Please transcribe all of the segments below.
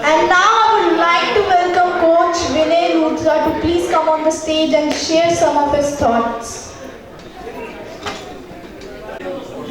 And now I would like to welcome Coach Vinay Luthra to please come on the stage and share some of his thoughts.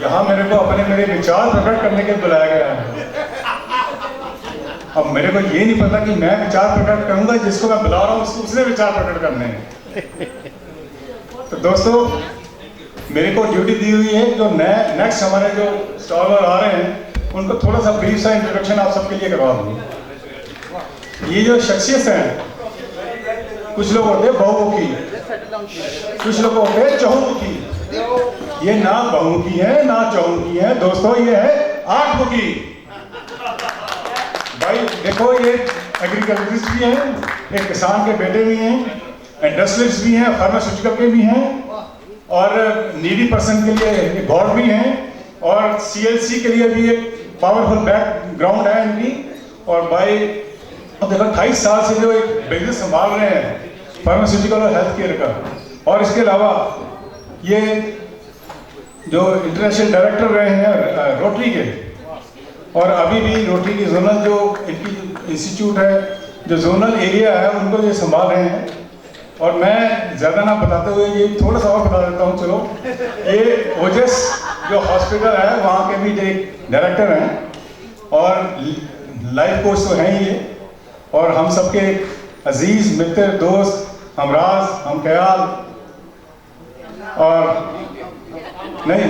यहाँ मेरे को मेरे विचार प्रकट करने के लिए बुलाया गया है। अब मेरे को ये नहीं पता कि मैं विचार प्रकट करूंगा, जिसको मैं बुला रहा हूँ उसने विचार प्रकट करने हैं। तो दोस्तों, मेरे को ड्यूटी दी हुई है, जो नेक्स्ट हमारे जो स्टॉलर आ रहे हैं उनको थोड़ा सा ब्रीफ सा इंट्रोडक्शन आप सबके लिए करवा दूंगा। ये जो शख्सियत हैं, कुछ लोग होते हैं बहुमुखी, कुछ लोग होते हैं चहुमुखी। ये ना बहुमुखी है ना चहुमुखी है दोस्तों, ये है आठमुखी। भाई देखो, ये एग्रीकल्चरिस्ट भी हैं, एक किसान के बेटे भी हैं, इंडस्ट्रियलिस्ट भी हैं, फार्मास्यूटिकल के भी हैं, और नीडी पर्सन के लिए गॉड भी हैं, और CLC के लिए भी एक पावरफुल बैकग्राउंड है इनकी। और भाई देखो 28 साल से जो एक बिजनेस संभाल रहे हैं फार्मास्यूटिकल और हेल्थ केयर का, और इसके अलावा ये जो इंटरनेशनल डायरेक्टर रहे हैं रोटरी के, और अभी भी रोटरी की जोनल जो इनकी इंस्टीट्यूट है, जो जोनल एरिया है, उनको ये संभाल रहे हैं। और मैं ज़्यादा ना बताते हुए ये थोड़ा सा और बता देता हूँ। चलो, ये ओजस जो हॉस्पिटल है वहाँ के भी एक डायरेक्टर हैं, और लाइफ कोच तो हैं ही ये, और हम सबके अजीज मित्र, दोस्त, हमराज, हम ख्याल, और नहीं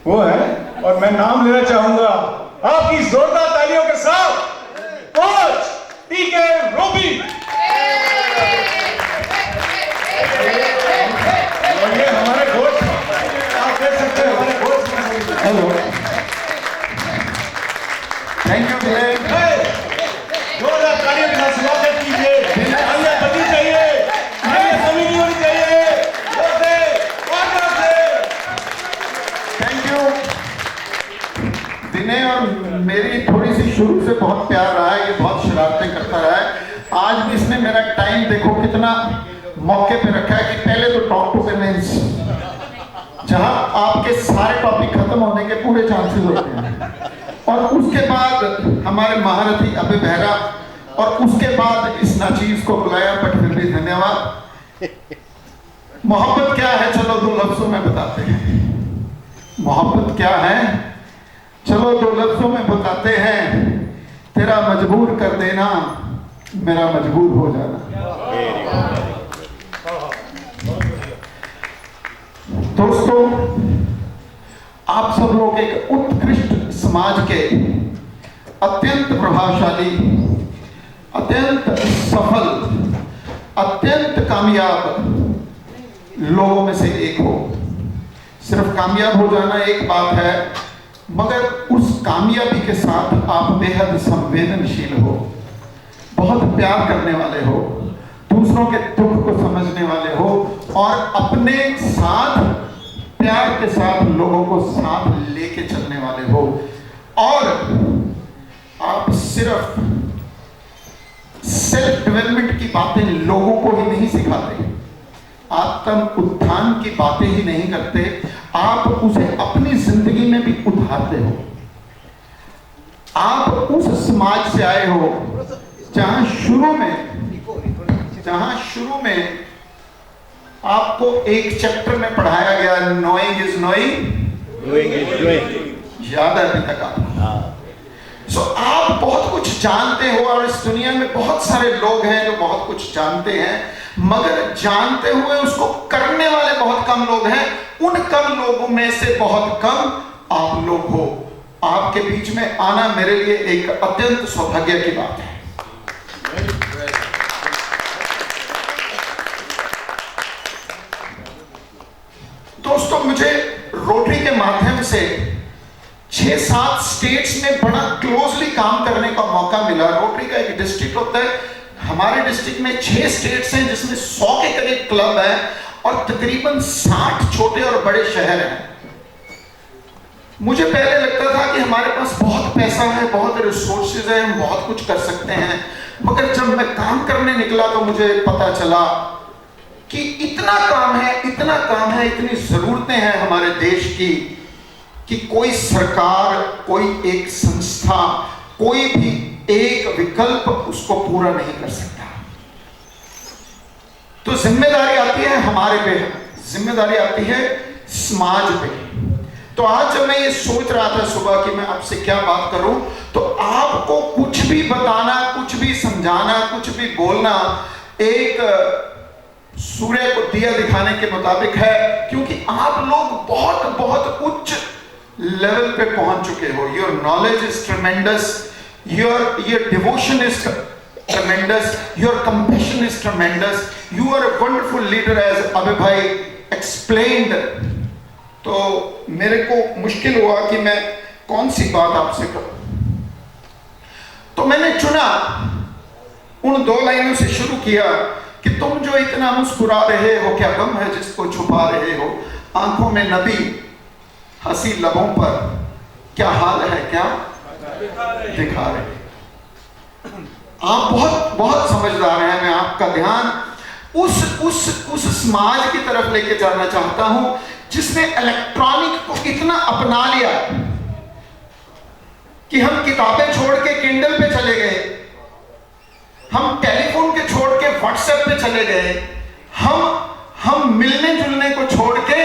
वो है। और मैं नाम लेना चाहूंगा आपकी जोरदार तालियों के साथ, कोच टीके रोबी। और ये हमारे कोच, आप देख सकते हैं हमारे कोच। हेलो, थैंक यू विनय। जोरदार तालियों के साथ स्वागत कीजिए। तालियां बजनी चाहिए, तालियां कमी नहीं होनी चाहिए। थैंक यू विनय। और मेरी थोड़ी सी शुरू से बहुत प्यार रहा है, ये बहुत शरारतें करता रहा है। आज भी इसने मेरा टाइम देखो कितना मौके पे रखा है कि पहले तो टॉक टू पेमेंट्स, जहां आपके सारे टॉपिक खत्म होने के पूरे चांसेस होते हैं, और उसके बाद हमारे महारथी अभय बहरा, और उसके बाद इस नाचीज को बुलाया। बट फिर भी धन्यवाद। मोहब्बत क्या है, चलो 2 लफ्जों में बताते हैं। मोहब्बत क्या है, चलो 2 लफ्जों में बताते हैं। तेरा मजबूर कर देना, मेरा मजबूर हो जाना। दोस्तों, आप सब लोग एक उत्कृष्ट समाज के अत्यंत प्रभावशाली, अत्यंत सफल, अत्यंत कामयाब लोगों में से एक हो। सिर्फ कामयाब हो जाना एक बात है, मगर उस कामयाबी के साथ आप बेहद संवेदनशील हो, बहुत प्यार करने वाले हो, दूसरों के दुख को समझने वाले हो, और अपने साथ प्यार के साथ लोगों को साथ लेके चलने वाले हो। और आप सिर्फ सेल्फ डेवलपमेंट की बातें लोगों को ही नहीं सिखाते, आत्म उत्थान की बातें ही नहीं करते, आप उसे अपनी जिंदगी में भी उतारते हो। आप उस समाज से आए हो जहां शुरू में आपको एक चैप्टर में पढ़ाया गया, knowing is knowing, doing is doing. याद है अभी तक आपको? सो आप बहुत कुछ जानते हो, और इस दुनिया में बहुत सारे लोग हैं जो बहुत कुछ जानते हैं, मगर जानते हुए उसको करने वाले बहुत कम लोग हैं। उन कम लोगों में से बहुत कम आप लोग हो। आपके बीच में आना मेरे लिए एक अत्यंत सौभाग्य की बात है। दोस्तों, मुझे रोटरी के माध्यम से 6-7 स्टेट्स में बड़ा क्लोजली काम करने का मौका मिला। रोटरी का एक डिस्ट्रिक्ट होता है, हमारे डिस्ट्रिक्ट में 6 स्टेट्स हैं जिसमें 100 के करीब क्लब है, और तकरीबन 60 छोटे और बड़े शहर हैं। मुझे पहले लगता था कि हमारे पास बहुत पैसा है, बहुत रिसोर्सेज है, हम बहुत कुछ कर सकते हैं, मगर जब मैं काम करने निकला तो मुझे पता चला कि इतना काम है, इतनी जरूरतें हैं हमारे देश की, कि कोई सरकार, कोई एक संस्था, कोई भी एक विकल्प उसको पूरा नहीं कर सकता। तो जिम्मेदारी आती है हमारे पे, जिम्मेदारी आती है समाज पे। तो आज जब मैं ये सोच रहा था सुबह कि मैं आपसे क्या बात करूं, तो आपको कुछ भी बताना, कुछ भी समझाना, कुछ भी बोलना एक सूर्य को दिया दिखाने के मुताबिक है, क्योंकि आप लोग बहुत बहुत उच्च लेवल पे पहुंच चुके हो। Your knowledge is tremendous, your devotion is tremendous, your compassion is tremendous, you are a wonderful leader as Abhay भाई एक्सप्लेन्ड। तो मेरे को मुश्किल हुआ कि मैं कौन सी बात आपसे करूं, तो मैंने चुना उन 2 लाइनों से शुरू किया कि तुम जो इतना मुस्कुरा रहे हो, क्या गम है जिसको छुपा रहे हो, आंखों में नबी हंसी लबों पर, क्या हाल है क्या दिखा रहे। आप बहुत बहुत समझदार हैं। मैं आपका ध्यान उस समाज की तरफ लेके जाना चाहता हूं जिसने इलेक्ट्रॉनिक को इतना अपना लिया कि हम किताबें छोड़ के किंडल पे चले गए, हम टेलीफोन के छोड़ के व्हाट्सएप पे चले गए, हम मिलने जुलने को छोड़ के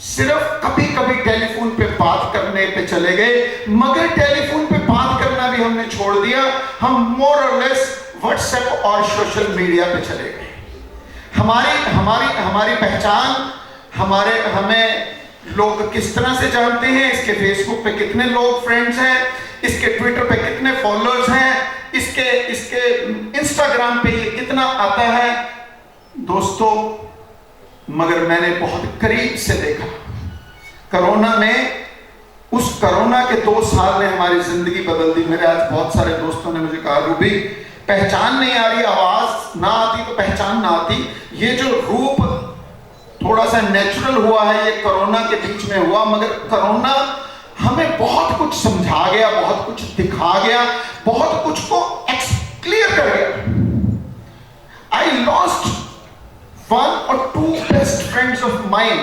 सिर्फ कभी कभी टेलीफोन पे बात करने पे चले गए, मगर टेलीफोन पे बात करना भी हमने छोड़ दिया। हम मोर और लेस व्हाट्सएप और सोशल मीडिया पे चले गए। हमारी पहचान, हमें लोग किस तरह से जानते हैं, इसके फेसबुक पे कितने लोग फ्रेंड्स हैं, इसके ट्विटर पे कितने फॉलोअर्स हैं, इसके इंस्टाग्राम पे ये कितना आता है। दोस्तों, मगर मैंने बहुत करीब से देखा कोरोना में, उस कोरोना के 2 साल ने हमारी जिंदगी बदल दी। मेरे आज बहुत सारे दोस्तों ने मुझे कहा, रूबी पहचान नहीं आ रही, आवाज ना आती तो पहचान ना आती, ये जो रूप थोड़ा सा नेचुरल हुआ है ये कोरोना के बीच में हुआ, मगर कोरोना हमें बहुत कुछ समझा गया, बहुत कुछ दिखा गया, बहुत कुछ को क्लियर कर गया। I lost 1 or 2 best friends of mind.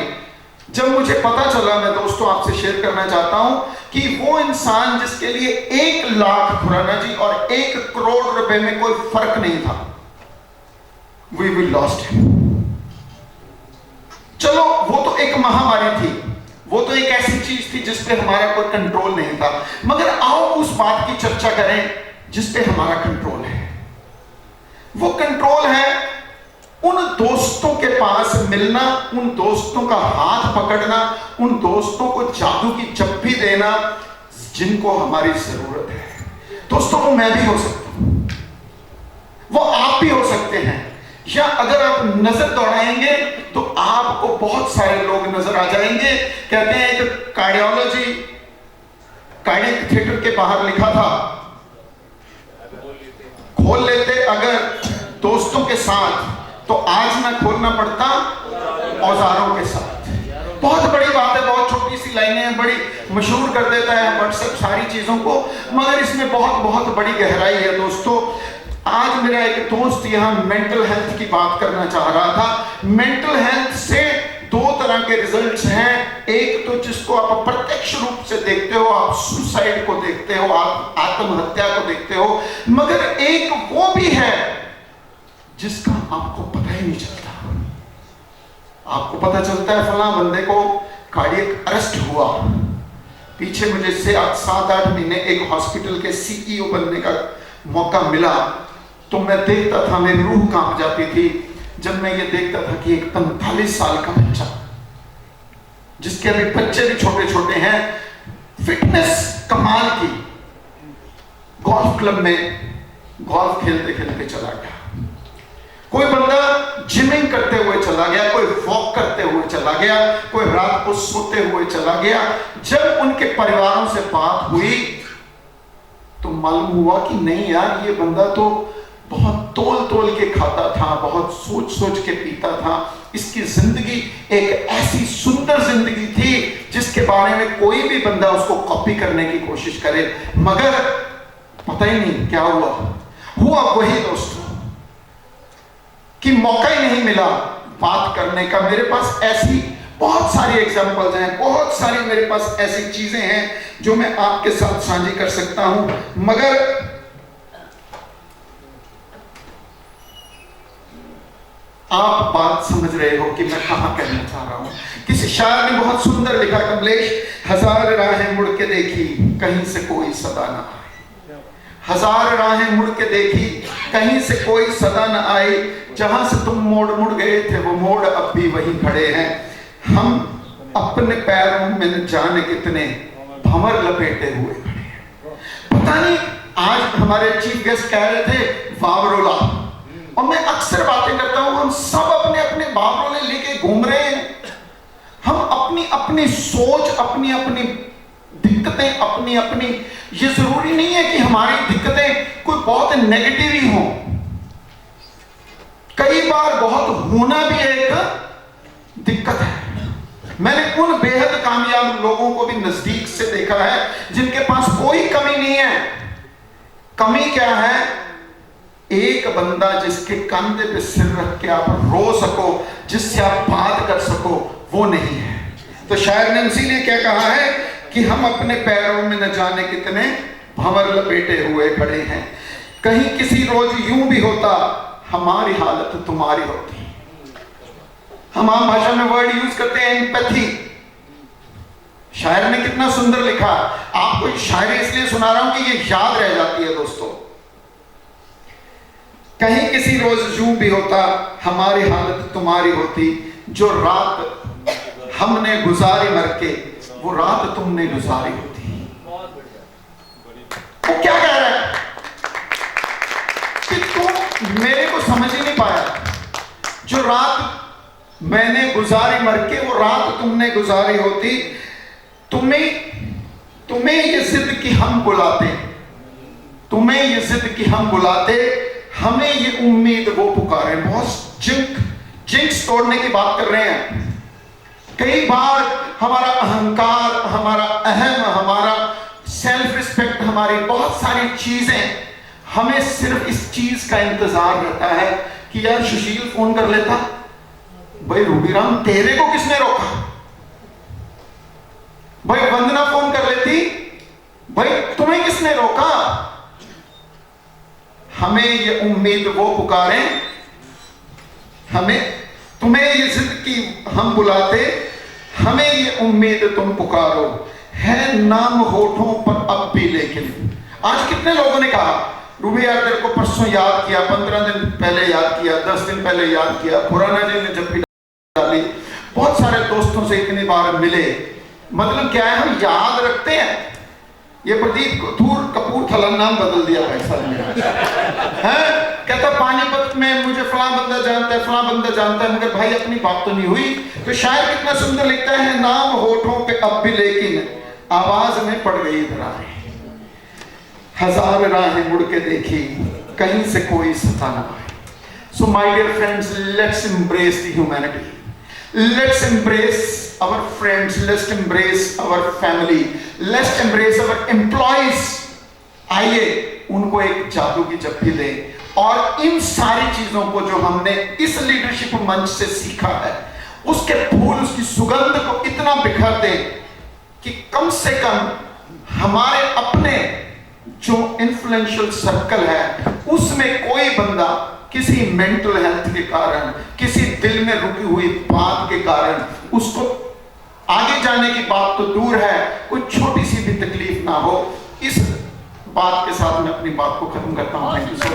जब मुझे पता चला, मैं दोस्तों आपसे शेयर करना चाहता हूं कि वो इंसान जिसके लिए 1 लाख खुराना जी और 1 करोड़ रुपए में कोई फर्क नहीं था, वी विल लॉस्ट हिम। चलो वो तो एक महामारी थी, वो तो एक ऐसी चीज थी जिस पे हमारा कोई कंट्रोल नहीं था, मगर आओ उस बात की चर्चा करें जिस पे हमारा कंट्रोल है। वो कंट्रोल है उन दोस्तों के पास मिलना, उन दोस्तों का हाथ पकड़ना, उन दोस्तों को जादू की चप्पी देना जिनको हमारी जरूरत है। दोस्तों, वो मैं भी हो सकता हूं, वो आप भी हो सकते हैं, या अगर आप नजर दौड़ाएंगे तो आपको बहुत सारे लोग नजर आ जाएंगे। कहते हैं एक कार्डियक थिएटर के बाहर लिखा था, खोल लेते अगर दोस्तों के साथ तो आज ना खोलना पड़ता औजारों के साथ। बहुत बड़ी बात है, बहुत छोटी सी लाइनें हैं, बड़ी मशहूर कर देता है व्हाट्सएप सारी चीजों को, मगर इसमें बहुत बहुत बड़ी गहराई है। दोस्तों, आज मेरा एक दोस्त यहाँ मेंटल हेल्थ की बात करना चाह रहा था। मेंटल हेल्थ से 2 तरह के रिजल्ट्स हैं। एक तो जिसको आप प्रत्यक्ष रूप से देखते हो, आप सुसाइड को देखते हो, आप आत्महत्या को देखते हो, मगर एक वो भी है जिसका आपको पता ही नहीं चलता। आपको पता चलता है फलां बंदे को कार्डियक अरेस्ट हुआ, पीछे मुझे 7-8 महीने एक हॉस्पिटल के CEO बनने का मौका मिला, तो मैं देखता था, मेरी रूह कांप जाती थी जब मैं ये देखता था कि एक 45 साल का बच्चा, जिसके अभी बच्चे भी छोटे छोटे हैं, फिटनेस कमाल की, गोल्फ क्लब में गोल्फ खेलते खेलते चला गया। कोई बंदा जिमिंग करते हुए चला गया, कोई वॉक करते हुए चला गया, कोई रात को सोते हुए चला गया। जब उनके परिवारों से बात हुई तो मालूम हुआ कि नहीं यार, ये बंदा तो बहुत तोल तोल के खाता था, बहुत सोच सोच के पीता था। इसकी जिंदगी एक ऐसी सुंदर जिंदगी थी जिसके बारे में कोई भी बंदा उसको कॉपी करने की कोशिश करे, मगर पता ही नहीं क्या हुआ वही दोस्तों कि मौका ही नहीं मिला बात करने का। मेरे पास ऐसी बहुत सारी एग्जांपल्स हैं, बहुत सारी मेरे पास ऐसी चीजें हैं जो मैं आपके साथ साझी कर सकता हूं, मगर आप बात समझ रहे हो कि मैं कहां कहना चाह रहा हूं। किसी शायर ने बहुत सुंदर लिखा, कमलेश, हजार राहें मुड़ के देखी कहीं से कोई सदा न आए, हजार राहें मुड़ के देखी कहीं से कोई सदा न आई, जहां से तुम मोड़ मुड़ गए थे वो मोड़ अब भी वहीं खड़े हैं। हम अपने पैरों में न जाने कितने भंवर लपेटे हुए खड़े हैं। पता नहीं, आज हमारे चीफ गेस्ट कह रहे थे वावरोला, और मैं अक्सर बातें करता हूं, हम सब अपने अपने बावरोले लेके घूम रहे हैं। हम अपनी अपनी सोच, अपनी अपनी दिक्कतें, अपनी अपनी, ये जरूरी नहीं है कि हमारी दिक्कतें कोई बहुत नेगेटिव ही हो, कई बार बहुत होना भी एक दिक्कत है। मैंने उन बेहद कामयाब लोगों को भी नजदीक से देखा है जिनके पास कोई कमी नहीं है। कमी क्या है? एक बंदा जिसके कंधे पे सिर रख के आप रो सको, जिससे आप बात कर सको, वो नहीं है। तो शायर ने इसीलिए क्या कहा है कि हम अपने पैरों में न जाने कितने भंवर लपेटे हुए खड़े हैं। कहीं किसी रोज यूं भी होता हमारी हालत तुम्हारी होती। हम आम भाषा में वर्ड यूज करते हैं एम्पैथी। शायर ने कितना सुंदर लिखा। आपको शायरी इसलिए सुना रहा हूं कि ये याद रह जाती है दोस्तों। कहीं किसी रोज यूं भी होता हमारी हालत तुम्हारी होती, जो रात हमने गुजारी मर के वो रात तुमने गुजारी होती। वो क्या कह रहा है कि तुम मेरे को समझ ही नहीं पाया। जो रात मैंने गुजारी मर के वो रात तुमने गुजारी होती। तुम्हें ये जिद की हम बुलाते, तुम्हें ये जिद की हम बुलाते, हमें ये उम्मीद वो पुकारे। बहुत जिंक्स तोड़ने की बात कर रहे हैं। कई बार हमारा अहंकार, हमारा अहम, हमारा सेल्फ रिस्पेक्ट, हमारी बहुत सारी चीजें, हमें सिर्फ इस चीज का इंतजार रहता है कि यार सुशील फोन कर लेता, भाई रूबीराम तेरे को किसने रोका, भाई वंदना फोन कर लेती, भाई तुम्हें किसने रोका। हमें ये उम्मीद वो पुकारे, तुम्हें ये जिद की हम बुलाते, हमें ये उम्मीद तुम पुकारो, है नाम होठों पर अब भी लेकिन। आज कितने लोगों ने कहा रूबी यार तेरे को परसों याद किया, 15 दिन पहले याद किया, 10 दिन पहले याद किया, खुराना जी ने जब भी डाली, बहुत सारे दोस्तों से इतनी बार मिले। मतलब क्या है, हम याद रखते हैं। ये प्रदीप कपूरथला नाम बदल दिया भाई साहब ने। कहता पानीपत में मुझे फला बंदा जानता है, फला बंदा जानता है, मगर भाई अपनी बात तो नहीं हुई। तो शायर कितना सुंदर लिखता है, नाम होठों पे अब भी लेकिन आवाज में पड़ गई दरारें, हजार राहें मुड़ के देखी कहीं से कोई सता ना आए। So my dear friends, let's embrace the humanity, let's embrace our friends, let's embrace our family, let's embrace our employees। आइए उनको एक जादू की जप्पी दें और इन सारी चीजों को जो हमने इस लीडरशिप मंच से सीखा है, उसके फूल, उसकी सुगंध को इतना बिखर दें कि कम से कम हमारे अपने जो इन्फ्लुएंशियल सर्कल है उसमें कोई बंदा किसी मेंटल हेल्थ के कारण, किसी दिल में रुकी हुई बात के कारण, उसको आगे जाने की बात तो दूर है, कोई छोटी सी भी तकलीफ ना हो। इस बात के साथ मैं अपनी बात को खत्म करता हूं। Thank you so much.